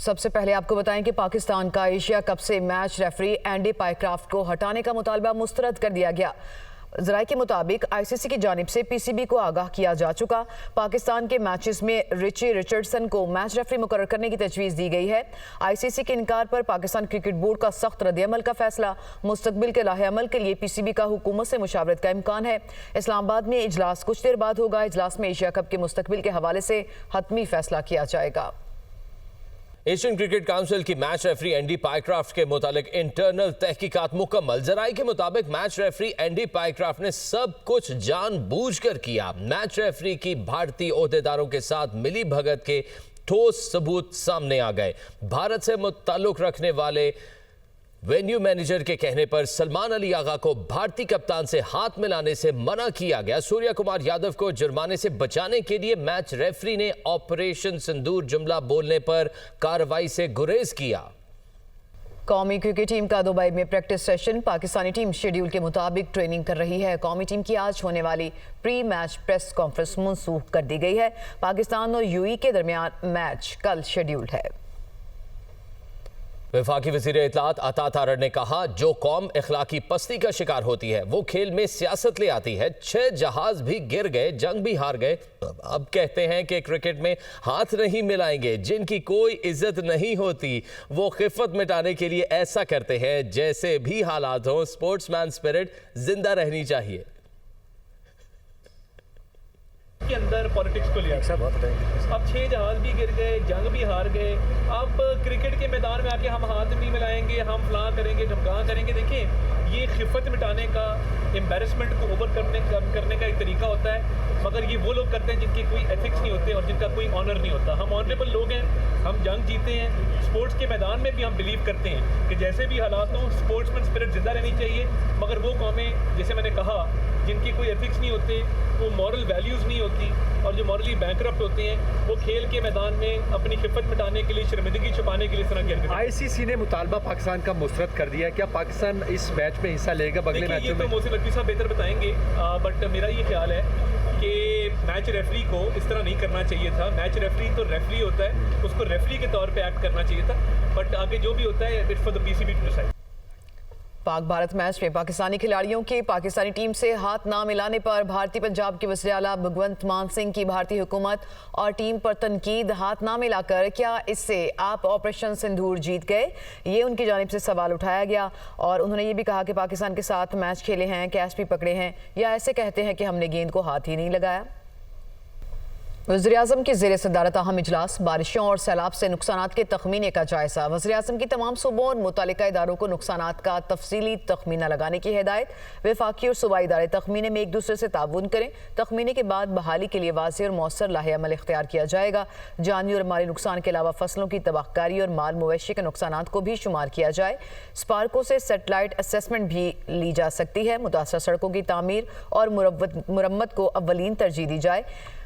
सबसे पहले आपको बताएं कि पाकिस्तान का एशिया कप से मैच रेफरी एंडी पाइक्राफ्ट को हटाने का मुतालबा मुस्तरद कर दिया गया। ज़राए के मुताबिक आईसीसी की जानिब से पीसीबी को आगाह किया जा चुका। पाकिस्तान के मैचेस में रिची रिचर्डसन को मैच रेफरी मुकर्रर करने की तजवीज़ दी गई है। आईसीसी के इनकार पर पाकिस्तान क्रिकेट बोर्ड का सख्त रद्द-ए-अमल का फैसला। मुस्तकबिल के लाहे-अमल के लिए पीसीबी का हुकूमत से मुशावरत का इम्कान है। इस्लामाबाद में इजलास कुछ देर बाद होगा। इजलास में एशिया कप के मुस्तकबिल के हवाले से हतमी फैसला किया जाएगा। एशियन क्रिकेट काउंसिल की मैच रेफरी एंडी पाइक्राफ्ट के मुतालिक इंटरनल तहकीकात मुकम्मल। जराये के मुताबिक मैच रेफरी एंडी पाइक्राफ्ट ने सब कुछ जानबूझकर किया। मैच रेफरी की भारतीय ओहदेदारों के साथ मिली भगत के ठोस सबूत सामने आ गए। भारत से मुताल्लुक रखने वाले वेन्यू मैनेजर के कहने पर सलमान अली आगा को भारतीय कप्तान से हाथ मिलाने से मना किया गया। सूर्या कुमार यादव को जुर्माने से बचाने के लिए मैच रेफरी ने ऑपरेशन सिंदूर जुमला बोलने पर कार्रवाई से गुरेज किया। कौमी क्रिकेट टीम का दुबई में practice session. Pakistani team schedule के मुताबिक ट्रेनिंग कर रही है। कौमी टीम की आज होने वाली प्री मैच प्रेस कॉन्फ्रेंस मनसूख कर दी गई है। पाकिस्तान और यूएई के दरमियान मैच कल शेड्यूल्ड है। वफाकी वज़ीर इत्तलात अता तारड़ ने कहा, जो कौम इखलाकी पस्ती का शिकार होती है वो खेल में सियासत ले आती है। 6 जहाज भी गिर गए, जंग भी हार गए, अब कहते हैं कि क्रिकेट में हाथ नहीं मिलाएंगे। जिनकी कोई इज्जत नहीं होती वो खिफत मिटाने के लिए ऐसा करते हैं। जैसे भी हालात हो, स्पोर्ट्समैन स्पिरिट जिंदा रहनी चाहिए। के अंदर पॉलिटिक्स को लिया अब 6 जहाज भी गिर गए, जंग भी हार गए। अब क्रिकेट के मैदान में आके हम हाथ नहीं मिलाएंगे, हम फलां करेंगे, ढमकां करेंगे। देखिए, ये खिफत मिटाने का, एम्बेरसमेंट को ओवर करने का एक तरीका होता है, मगर ये वो लोग करते हैं जिनके कोई एथिक्स नहीं होते और जिनका कोई ऑनर नहीं होता। हम ऑनरेबल लोग हैं, हम जंग जीते हैं। स्पोर्ट्स के मैदान में भी हम बिलीव करते हैं कि जैसे भी हालात हों, स्पोर्ट्समैन स्पिरिट जिंदा रहनी चाहिए। मगर वो कौमें, जैसे मैंने कहा, जिनकी कोई एथिक्स नहीं होते, वो मॉरल वैल्यूज़ नहीं होती और जो मॉरली बैंकरप्ट होते हैं, वो खेल के मैदान में अपनी खिफत मिटाने के लिए, शर्मिंदगी छुपाने के लिए इस तरह की हरकतें। आईसीसी ने मुतालबा पाकिस्तान का मुस्तरद कर दिया है। क्या पाकिस्तान इस मैच में हिस्सा लेगा अगले मैच में? ये तो मोहसिन नकवी साहब बेहतर बताएंगे, बट मेरा ये ख्याल है कि मैच रेफरी को इस तरह नहीं करना चाहिए था। मैच रेफरी तो रेफरी होता है, उसको रेफरी के तौर पे एक्ट करना चाहिए था। बट आगे जो भी होता है, it's for the PCB to decide. Pak Bharat match में पाकिस्तानी खिलाड़ियों के पाकिस्तानी टीम से हाथ ना मिलाने पर भारतीय पंजाब के वज़ीर आला भगवंत मान सिंह की भारतीय हुकूमत और टीम पर तनकीद। हाथ ना मिलाकर क्या इससे आप ऑपरेशन सिंदूर जीत गए? ये उनकी जानिब से सवाल उठाया गया और उन्होंने ये भी कहा कि पाकिस्तान के साथ मैच खेले हैं, कैच भी पकड़े हैं, या ऐसे कहते हैं कि हमने गेंद को हाथ ही नहीं लगाया। वज़ीर-ए-आज़म की ज़ेर सदारत अहम इजलास। बारिशों और सैलाब से नुकसानात के तखमीने का जायजा। वज़ीर-ए-आज़म की तमाम सूबों और मुतालिका इदारों को नुकसानात का तफसीली तखमीना लगाने की हिदायत। वफाकी और सूबाई इदारे तखमीने में एक दूसरे से ताउन करें। तखमीने के बाद बहाली के लिए वाज़ेह और मौसर लाहे-अमल इख्तियार किया जाएगा। जानी और माली नुकसान के अलावा फसलों की तबाहकारी और माल मवेशी के नुकसानात को भी शुमार किया जाए। स्पार्को से सेटेलाइट असेसमेंट भी ली जा सकती है। मुतासर सड़कों की तामीर और मुरम्मत को अव्वलीन तरजीह दी जाए।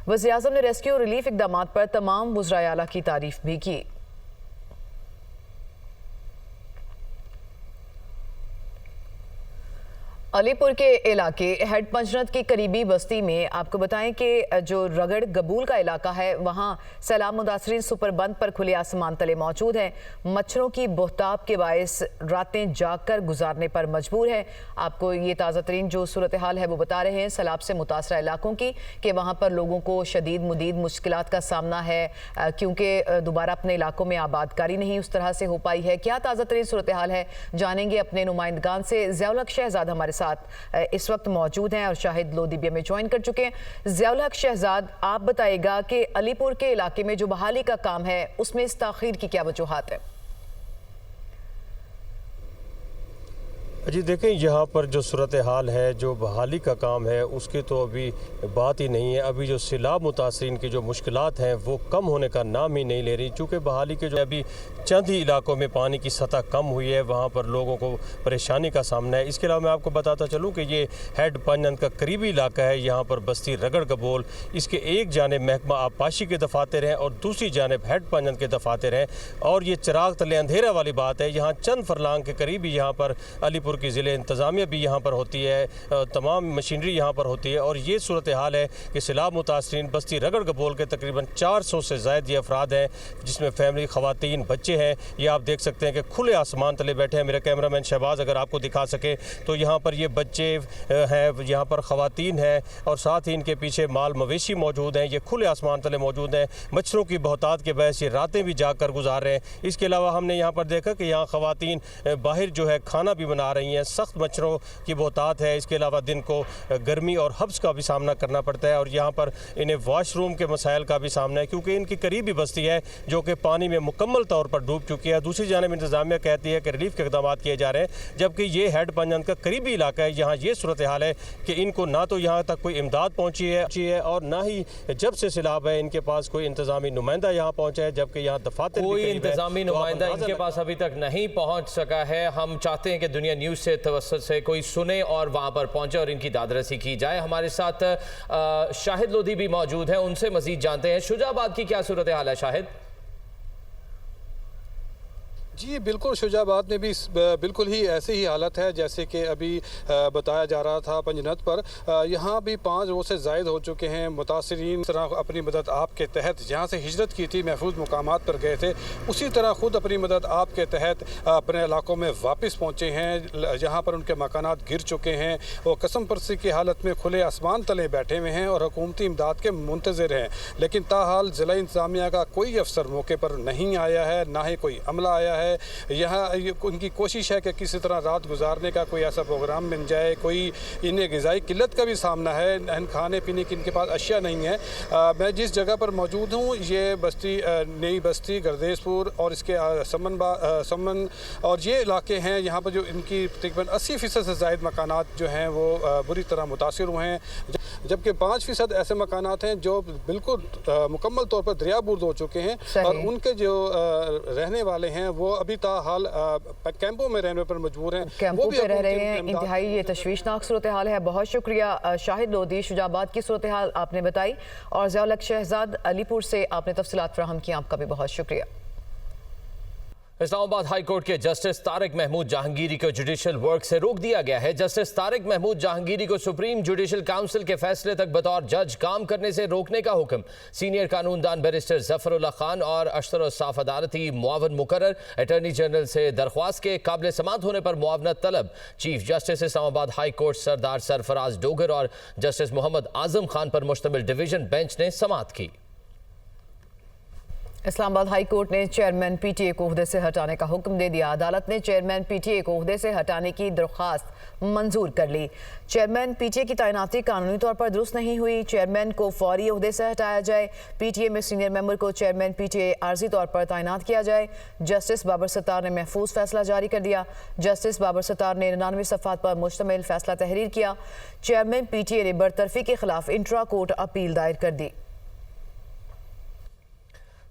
वज़ीर-ए-आज़म ने रेस्क्यू और रिलीफ इक़दामात पर तमाम वज़राए आला की तारीफ भी की। अलीपुर के इलाके हेड पंचनद की करीबी बस्ती में आपको बताएं कि जो रगड़ गबूल का इलाका है, वहाँ सैलाब मुतासरीन सुपर बंद पर खुले आसमान तले मौजूद हैं। मच्छरों की बहताब के बायस रातें जागकर गुजारने पर मजबूर हैं। आपको ये ताज़ा तरीन जो सूरत हाल है वो बता रहे हैं सैलाब से मुतासरा इलाकों की, कि वहाँ पर लोगों को शदीद मुदीद मुश्किलात का सामना है, क्योंकि दोबारा अपने इलाकों में आबादकारी नहीं उस तरह से हो पाई है। क्या ताज़ा तरीन सूरत हाल है, जानेंगे अपने नुमाइंदगान से। ज़ियाउल हक शहजाद हमारे साथ इस वक्त मौजूद हैं और शाहिद लोदीबिया में ज्वाइन कर चुके हैं। ज़ियाउल हक शहजाद, आप बताइएगा कि अलीपुर के इलाके में जो बहाली का काम है उसमें इस ताखीर की क्या वजूहात है? जी देखें, यहाँ पर जो सूरत हाल है, जो बहाली का काम है, उसकी तो अभी बात ही नहीं है। अभी जो सैलाब मुतासरीन की जो मुश्किलात हैं वो कम होने का नाम ही नहीं ले रही, चूँकि बहाली के जो अभी चंद ही इलाकों में पानी की सतह कम हुई है, वहाँ पर लोगों को परेशानी का सामना है। इसके अलावा मैं आपको बताता चलूँ कि ये हेड पंचनद का करीबी इलाका है। यहाँ पर बस्ती रगड़ गबोल, इसके एक जानिब महकमा आबपाशी के दफातर हैं और दूसरी जानिब हेड पंचनद के दफातर हैं। और ये चिराग तले अंधेरा वाली बात है। यहाँ चंद फरलांग के करीब ही यहाँ पर अलीपुर गंडापुर की ज़िले इंतज़ामिया भी यहाँ पर होती है, तमाम मशीनरी यहाँ पर होती है। और ये सूरत हाल है कि सैलाब मुतासरीन बस्ती रगड़ गबोल के तकरीबन 400 से ज़ायद ये अफराद हैं, जिसमें फैमिली, ख़वातीन, बच्चे हैं। ये आप देख सकते हैं कि खुले आसमान तले बैठे हैं। मेरा कैमरामैन शहबाज अगर आपको दिखा सके तो यहाँ पर ये बच्चे हैं, यहाँ पर ख़वातीन हैं और साथ ही इनके पीछे माल मवेशी मौजूद हैं। ये खुले आसमान तले मौजूद हैं। मच्छरों की बहुतात के बहस ये रातें भी जाग कर गुजार रहे हैं। इसके अलावा हमने यहाँ पर देखा कि यहाँ ख़वातीन बाहर जो है खाना भी बना रही हैं। सख्त मच्छरों की बहुतात है। इसके अलावा दिन को गर्मी और हब्स का भी सामना करना पड़ता है और यहाँ पर इन्हें वाशरूम के मसाइल का भी सामना है, क्योंकि इनकी करीबी बस्ती है जो कि पानी में मुकम्मल तौर पर डूब चुकी है। दूसरी जानिब इंतज़ामिया कहती है कि रिलीफ के इक़दाम किए जा रहे हैं, जबकि ये हेड पंजाब का करीबी इलाका है। यहाँ ये सूरत हाल है कि इनको ना तो यहाँ तक कोई इमदाद पहुँची है और ना ही जब से सैलाब है इनके पास कोई इंतज़ामी नुमाइंदा यहाँ पहुँचा है, जबकि यहाँ दफातर कोई इंतज़ामी नुमाइंदा इनके पास अभी तक नहीं पहुँच सका है। हम चाहते हैं कि दुनिया न्यूज़ से तवस्सुत से कोई सुने और वहाँ पर पहुँचे और इनकी दादरसी की जाए। हमारे साथ शाहिद लोधी भी मौजूद हैं, उनसे मजीद जानते हैं। शुजाबाद की क्या सूरत हाल है शाहिद? जी बिल्कुल, शुजाबाद में भी बिल्कुल ही ऐसी ही हालत है जैसे कि अभी बताया जा रहा था पंजनत पर। यहाँ भी 5 रोज़ से ज़ायद हो चुके हैं। मुतासरीन तरह अपनी मदद आपके तहत जहाँ से हिजरत की थी, महफूज मुकामात पर गए थे, उसी तरह ख़ुद अपनी मदद आपके तहत अपने इलाकों में वापस पहुँचे हैं, जहाँ पर उनके मकानात गिर चुके हैं। वो कसम परसी की हालत में खुले आसमान तले बैठे हुए हैं और हुकूमती इमदाद के मुंतज़िर हैं। लेकिन ताहाल ज़िला इंतज़ामिया का कोई अफसर मौके पर नहीं आया है, ना ही कोई अमला आया है। यहाँ उनकी कोशिश है कि किसी तरह रात गुजारने का कोई ऐसा प्रोग्राम बन जाए। कोई इन्हें ग़िज़ाई किल्लत का भी सामना है, खाने पीने की इनके पास अशिया नहीं है। मैं जिस जगह पर मौजूद हूँ ये बस्ती नई बस्ती गर्देशपुर और इसके समन और ये इलाके हैं। यहाँ पर जो इनकी तकरीबन 80% से ज़ायद मकानात जो हैं वो बुरी तरह मुतासिर हुए हैं, जबकि 5% ऐसे मकानात हैं जो बिल्कुल मुकम्मल तौर पर दरियाबुर्द हो चुके हैं और उनके जो रहने वाले हैं वो अभी ताहाल कैंपों में रहने पर मजबूर हैं, कैंपों पे रह रहे हैं। इंतहाई ये तशवीशनाक सूरत हाल है। बहुत शुक्रिया शाहिद लोधी, शुजाबाद की सूरत हाल आपने बताई और ज़ियाउल हक शहजाद अलीपुर से आपने तफसीलात फराहम की, आपका भी बहुत शुक्रिया। इस्लामाबाद हाई कोर्ट के जस्टिस तारिक महमूद जहांगीरी को जुडिशल वर्क से रोक दिया गया है। जस्टिस तारिक महमूद जहांगीरी को सुप्रीम जुडिशल काउंसिल के फैसले तक बतौर जज काम करने से रोकने का हुक्म सीनियर कानूनदान बैरिस्टर जफरुल्लाह खान और अशतर साफ अदालती मुआवन मुकर्रर अटॉर्नी जनरल से दरख्वास्त के काबिल समात होने पर मुआवनत तलब। Chief justice Islamabad high court Sardar Sarfaraz Dogar और जस्टिस मोहम्मद आजम खान पर मुश्तमिल डिवीजन बेंच ने समात की। इस्लामाबाद हाई कोर्ट ने चेयरमैन पीटीए को ओहदे से हटाने का हुक्म दे दिया। अदालत ने चेयरमैन पीटीए को ओहदे से हटाने की दरख्वास्त मंजूर कर ली। चेयरमैन पीटीए की तैनाती कानूनी तौर पर दुरुस्त नहीं हुई। चेयरमैन को फौरी ओहदे से हटाया जाए। पीटीए में सीनियर मेंबर को चेयरमैन पीटीए आर्जी तौर पर तैनात किया जाए। जस्टिस बाबर सत्तार ने महफूज फैसला जारी कर दिया। जस्टिस बाबर सत्तार ने 99 सफ़ात पर मुश्तमिल फैसला तहरीर किया। चेयरमैन पीटीए ने बरतरफी के खिलाफ इंट्रा कोर्ट अपील दायर कर दी।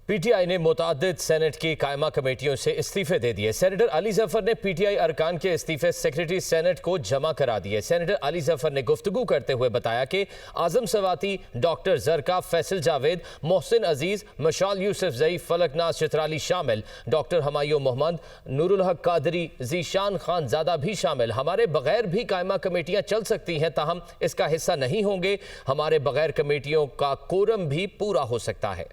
पीटीआई ने मुतादिद सेनेट की कायमा कमेटियों से इस्तीफे दे दिए। सेनेटर अली जफर ने पीटीआई अरकान के इस्तीफे सेक्रेटरी सेनेट को जमा करा दिए। सेनेटर अली जफर ने गुफ्तगू करते हुए बताया कि आजम सवाती, डॉक्टर जरका, फैसल जावेद, मोहसिन अजीज, मशाल यूसुफ जई, फलकनाज चित्राली शामिल, डॉक्टर हमायूं मोहम्मद, नूरुल हक कादरी, जीशान खान ज़ादा भी शामिल। हमारे बगैर भी कायमा कमेटियाँ चल सकती हैं, ताहम इसका हिस्सा नहीं होंगे। हमारे बगैर कमेटियों का कोरम भी पूरा हो सकता है।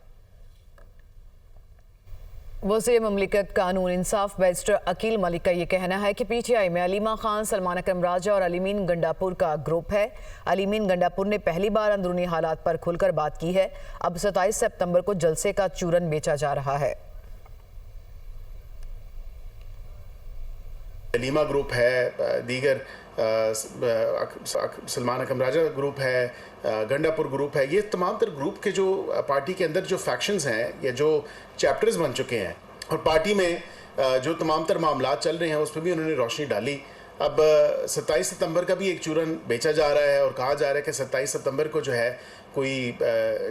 वज़ीर ममलिकत कानून इंसाफ बैरिस्टर अकील मलिक का ये कहना है कि पीटीआई में अलीमा खान, सलमान अकरम राजा और अलीमीन गंडापुर का ग्रुप है। अलीमीन गंडापुर ने पहली बार अंदरूनी हालात पर खुलकर बात की है। अब 27 सितंबर को जलसे का चूरन बेचा जा रहा है। अलीमा ग्रुप है, दीगर सलमान अकरम राजा ग्रुप है, गंडापुर ग्रुप है। ये तमाम तर ग्रुप के जो पार्टी के अंदर जो फैक्शंस हैं या जो चैप्टर्स बन चुके हैं और पार्टी में जो तमाम तर मामला चल रहे हैं उस पर भी उन्होंने रोशनी डाली। अब 27 सितंबर का भी एक चूरन बेचा जा रहा है और कहा जा रहा है कि 27 सितंबर को जो है कोई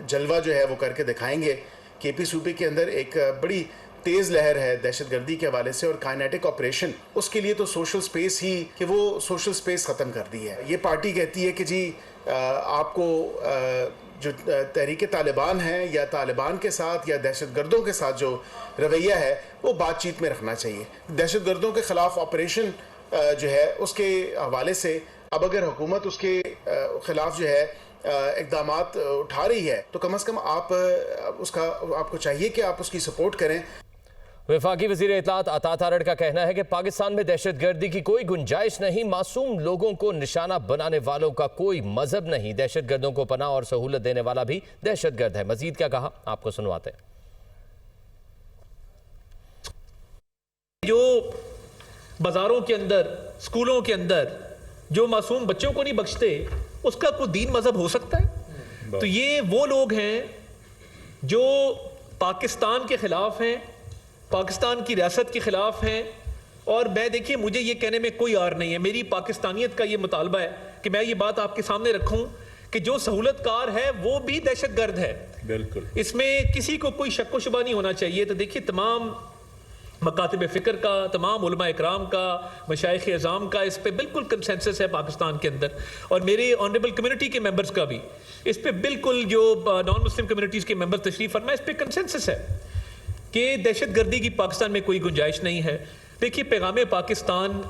जलवा जो है वो करके दिखाएंगे। केपी सूबे के अंदर एक बड़ी तेज़ लहर है दहशतगर्दी के हवाले से और काइनेटिक ऑपरेशन, उसके लिए तो सोशल स्पेस ही कि वो सोशल स्पेस ख़त्म कर दी है। ये पार्टी कहती है कि जी आपको जो तहरीक तालिबान है या तालिबान के साथ या दहशतगर्दों के साथ जो रवैया है वो बातचीत में रखना चाहिए। दहशतगर्दों के ख़िलाफ़ ऑपरेशन जो है उसके हवाले से अब अगर हुकूमत उसके खिलाफ जो है इक़दामात उठा रही है तो कम से कम आप उसका आपको चाहिए कि आप उसकी सपोर्ट करें। वफाकी वज़ीर इत्तलात अता तारड़ का कहना है कि पाकिस्तान में दहशतगर्दी की कोई गुंजाइश नहीं, मासूम लोगों को निशाना बनाने वालों का कोई मजहब नहीं, दहशतगर्दों को पनाह और सहूलत देने वाला भी दहशतगर्द है। मजीद क्या कहा आपको सुनवाते हैं। जो बाजारों के अंदर, स्कूलों के अंदर जो मासूम बच्चों को नहीं बख्शते, उसका कोई दीन मजहब हो सकता है? तो ये वो लोग हैं जो पाकिस्तान के खिलाफ हैं, पाकिस्तान की रियासत के खिलाफ हैं। और मैं देखिए, मुझे ये कहने में कोई आर नहीं है, मेरी पाकिस्तानियत का ये मुतालबा है कि मैं ये बात आपके सामने रखूं कि जो सहूलतकार है वो भी दहशतगर्द है। बिल्कुल, इसमें किसी को कोई शक व शुबा नहीं होना चाहिए। तो देखिए, तमाम मकातिब फ़िक्र का, तमाम उलमा इकराम का, मशाइख अज़ाम का इस पे बिल्कुल कंसेंसस है पाकिस्तान के अंदर, और मेरे ऑनरेबल कम्युनिटी के मेंबर्स का भी इस पे बिल्कुल, जो नॉन मुस्लिम कम्युनिटीज़ के मेंबर तशरीफ़ फरमा, इस पे कंसेंसस है कि दहशतगर्दी की पाकिस्तान में कोई गुंजाइश नहीं है। देखिए, पैगाम पाकिस्तान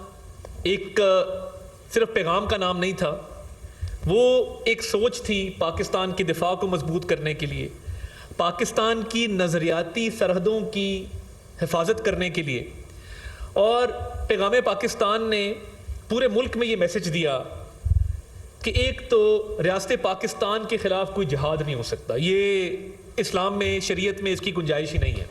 एक सिर्फ पैगाम का नाम नहीं था, वो एक सोच थी पाकिस्तान के दिफा को मजबूत करने के लिए, पाकिस्तान की नज़रियाती सरहदों की हिफाजत करने के लिए। और पैगाम पाकिस्तान ने पूरे मुल्क में ये मैसेज दिया कि एक तो रियासत पाकिस्तान के ख़िलाफ़ कोई जिहाद नहीं हो सकता, ये इस्लाम में, शरीयत में इसकी गुंजाइश ही नहीं है।